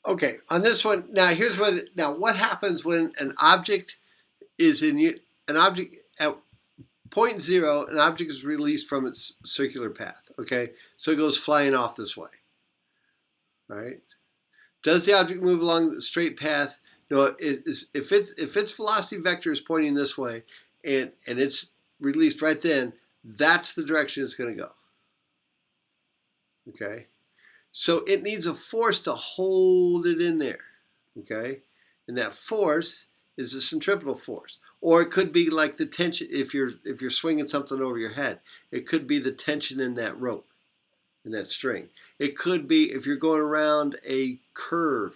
Okay, on this one, now what happens when an object is an object at point zero, an object is released from its circular path. Okay, so it goes flying off this way. All right. Does the object move along the straight path? No, if its velocity vector is pointing this way, and it's released right then, that's the direction it's going to go. Okay, so it needs a force to hold it in there. Okay, and that force is a centripetal force, or it could be like the tension if you're swinging something over your head. It could be the tension in that rope, in that string. It could be if you're going around a curve,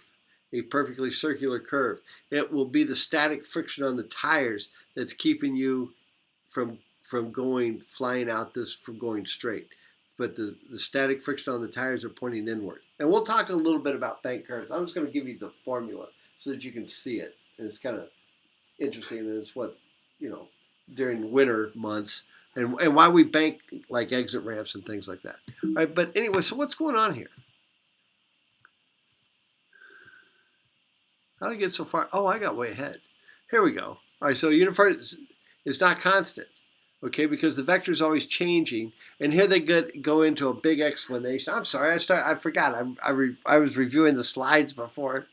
a perfectly circular curve. It will be the static friction on the tires that's keeping you from going flying out this from going straight. But the static friction on the tires are pointing inward. And we'll talk a little bit about bank curves. I'm just going to give you the formula so that you can see it. And it's kind of interesting, and it's what, during winter months, and why we bank like exit ramps and things like that. All right, but anyway, so what's going on here? How did I get so far? Oh, I got way ahead. Here we go. All right, so uniform is not constant, okay, because the vector is always changing. And here they go into a big explanation. I'm sorry, I forgot. I was reviewing the slides before,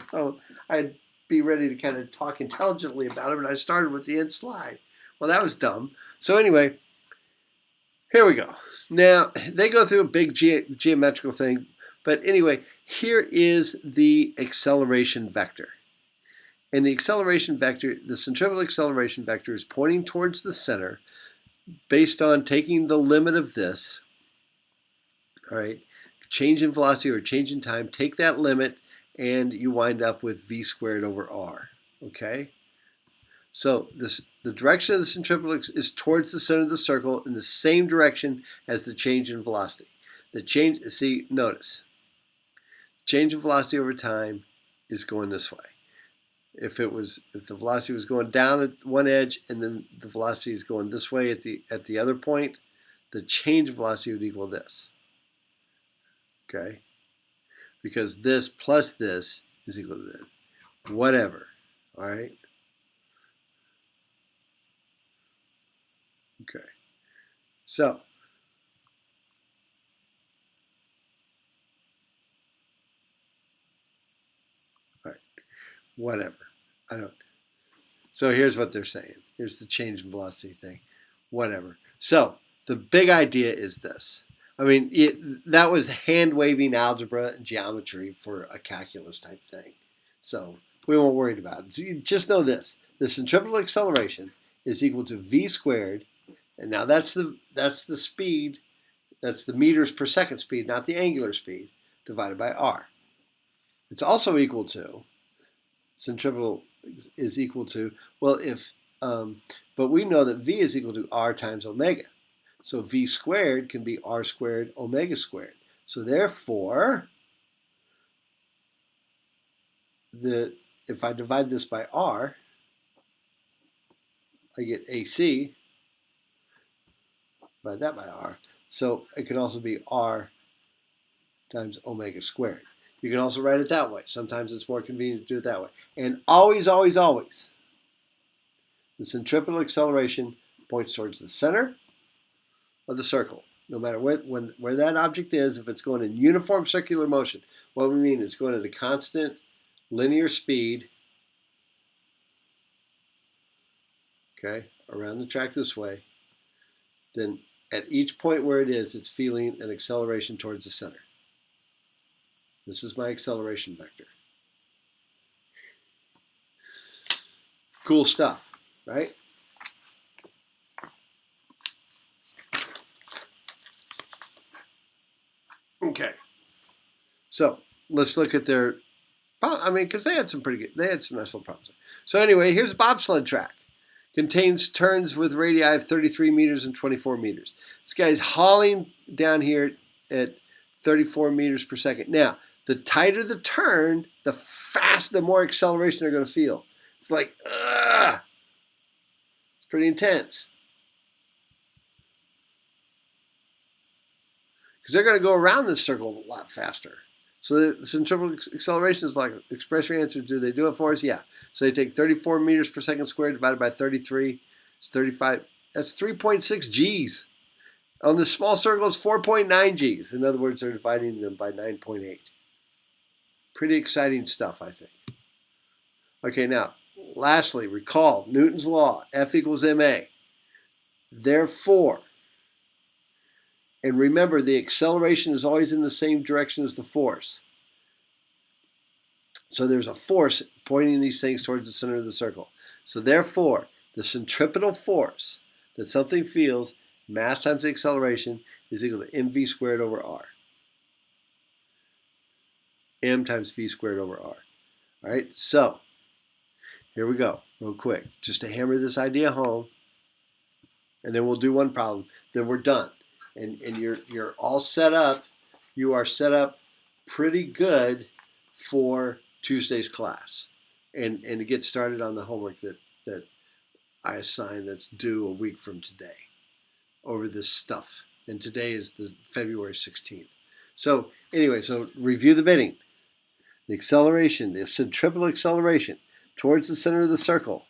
so I'd be ready to kind of talk intelligently about it, but I started with the end slide. Well, that was dumb. So anyway, here we go. Now, they go through a big geometrical thing, but anyway, here is the acceleration vector. And the acceleration vector, the centripetal acceleration vector, is pointing towards the center based on taking the limit of this, all right, change in velocity or change in time, take that limit, and you wind up with v squared over r, okay? So the direction of the centripetal is towards the center of the circle in the same direction as the change in velocity. Notice, change in velocity over time is going this way. If the velocity was going down at one edge and then the velocity is going this way at the other point, the change in velocity would equal this. Okay? Because this plus this is equal to this. Whatever. All right? Okay. So, all right. Whatever. I don't. So here's what they're saying. Here's the change in velocity thing. Whatever. So the big idea is this. I mean, that was hand-waving algebra and geometry for a calculus type thing. So we won't worry about it. So you just know this. The centripetal acceleration is equal to v squared. And now that's the speed. That's the meters per second speed, not the angular speed, divided by r. It's also equal to, centripetal is equal to, well, but we know that v is equal to r times omega. So v squared can be r squared omega squared. So therefore, if I divide this by r, I get AC, divide that by r. So it can also be r times omega squared. You can also write it that way. Sometimes it's more convenient to do it that way. And always, always, always, the centripetal acceleration points towards the center of the circle. No matter where that object is, if it's going in uniform circular motion, what we mean is going at a constant linear speed, okay, around the track this way, then at each point where it is, it's feeling an acceleration towards the center. This is my acceleration vector. Cool stuff, right? Okay. So let's look at their, because they had some nice little problems. So anyway, here's a bobsled track. Contains turns with radii of 33 meters and 24 meters. This guy's hauling down here at 34 meters per second. Now, the tighter the turn, the more acceleration they're going to feel. It's like, ugh. It's pretty intense. Because they're going to go around this circle a lot faster. So the centripetal acceleration is like, express your answer. Do they do it for us? Yeah. So they take 34 meters per second squared divided by 33. It's 35. That's 3.6 Gs. On the small circle, it's 4.9 Gs. In other words, they're dividing them by 9.8. Pretty exciting stuff, I think. Okay, now, lastly, recall Newton's law, F equals ma. Therefore, and remember, the acceleration is always in the same direction as the force. So there's a force pointing these things towards the center of the circle. So therefore, the centripetal force that something feels, mass times the acceleration, is equal to mv squared over r. M times v squared over r. All right, so here we go, real quick, just to hammer this idea home, and then we'll do one problem. Then we're done, and you're all set up. You are set up pretty good for Tuesday's class, and to get started on the homework that I assign that's due a week from today over this stuff. And today is the February 16th. So anyway, so review the bidding. The acceleration, the centripetal acceleration towards the center of the circle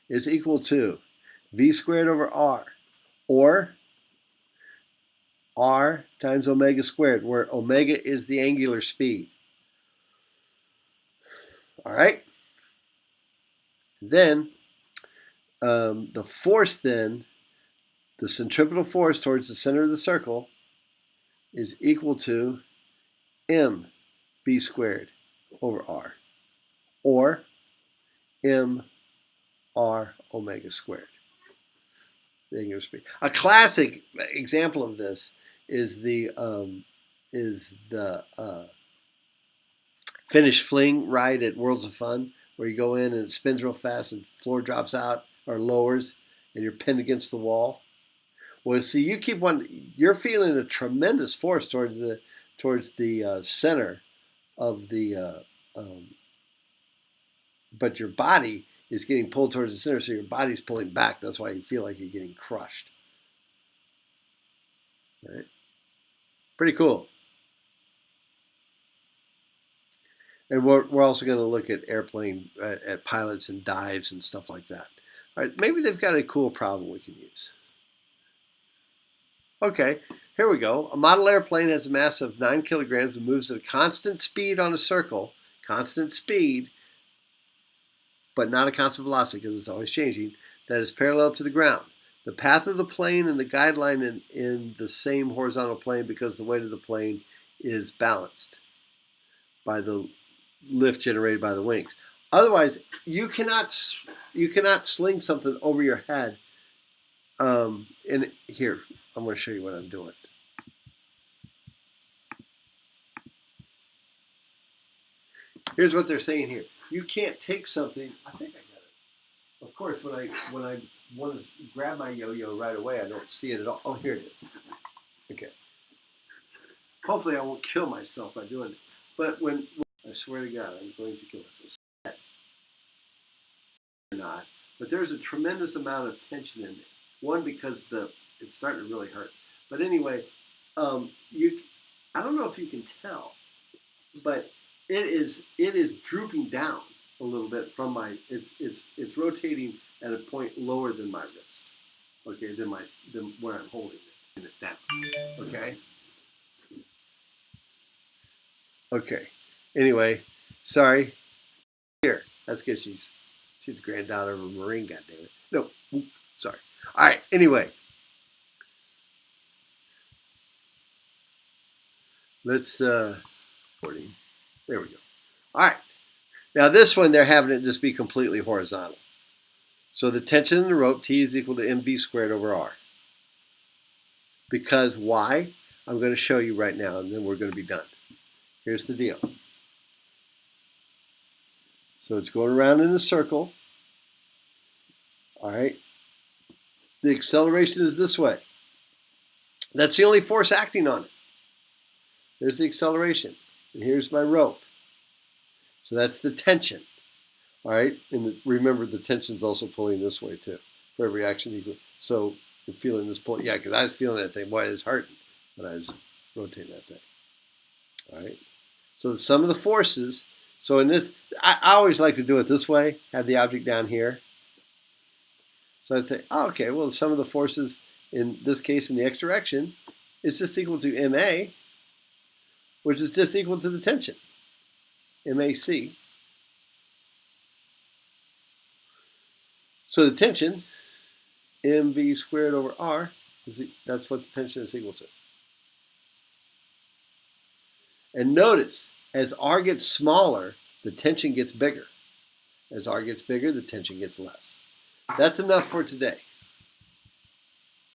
is equal to v squared over r, or r times omega squared, where omega is the angular speed. All right? Then the force then, the centripetal force towards the center of the circle is equal to m v squared over r, or m r omega squared. The angular speed. A classic example of this is the Finnish fling ride at Worlds of Fun, where you go in and it spins real fast and the floor drops out or lowers and you're pinned against the wall. Well, see, you're feeling a tremendous force towards the center of the, but your body is getting pulled towards the center, so your body's pulling back. That's why you feel like you're getting crushed. Right? Pretty cool. And we're also going to look at airplane, at pilots and dives and stuff like that. All right, maybe they've got a cool problem we can use. Okay, here we go. A model airplane has a mass of 9 kilograms and moves at a constant speed on a circle, constant speed, but not a constant velocity because it's always changing, that is parallel to the ground. The path of the plane and the guideline in the same horizontal plane because the weight of the plane is balanced by the lift generated by the wings. Otherwise, you cannot sling something over your head. And here, I'm going to show you what I'm doing. Here's what they're saying here. You can't take something. I think I got it. Of course, when I want to grab my yo-yo right away, I don't see it at all. Oh, here it is. Okay. Hopefully, I won't kill myself by doing it. But I swear to God, I'm going to kill myself. Or not, but there's a tremendous amount of tension in it. One, because it's starting to really hurt. But anyway, I don't know if you can tell, but it is drooping down a little bit from my. It's rotating at a point lower than my wrist. Okay, than where I'm holding it down. Okay. Okay. Anyway, sorry. Here, that's because she's the granddaughter of a Marine. Goddammit. No, sorry. All right. Anyway, let's. There we go. All right. Now this one, they're having it just be completely horizontal. So the tension in the rope, T is equal to mv squared over r. Because why? I'm going to show you right now, and then we're going to be done. Here's the deal. So it's going around in a circle. All right. The acceleration is this way. That's the only force acting on it. There's the acceleration. And here's my rope. So that's the tension. All right. And remember, the tension is also pulling this way too. For every action equal. So you're feeling this pull. Yeah, because I was feeling that thing. Boy, it was hurting when I was rotating that thing. All right. So the sum of the forces, so in this, I always like to do it this way, have the object down here. So I'd say, oh, okay, well, the sum of the forces in this case in the x direction is just equal to MA, which is just equal to the tension, MAC. So the tension, mv squared over r, that's what the tension is equal to. And notice, as r gets smaller, the tension gets bigger. As r gets bigger, the tension gets less. That's enough for today.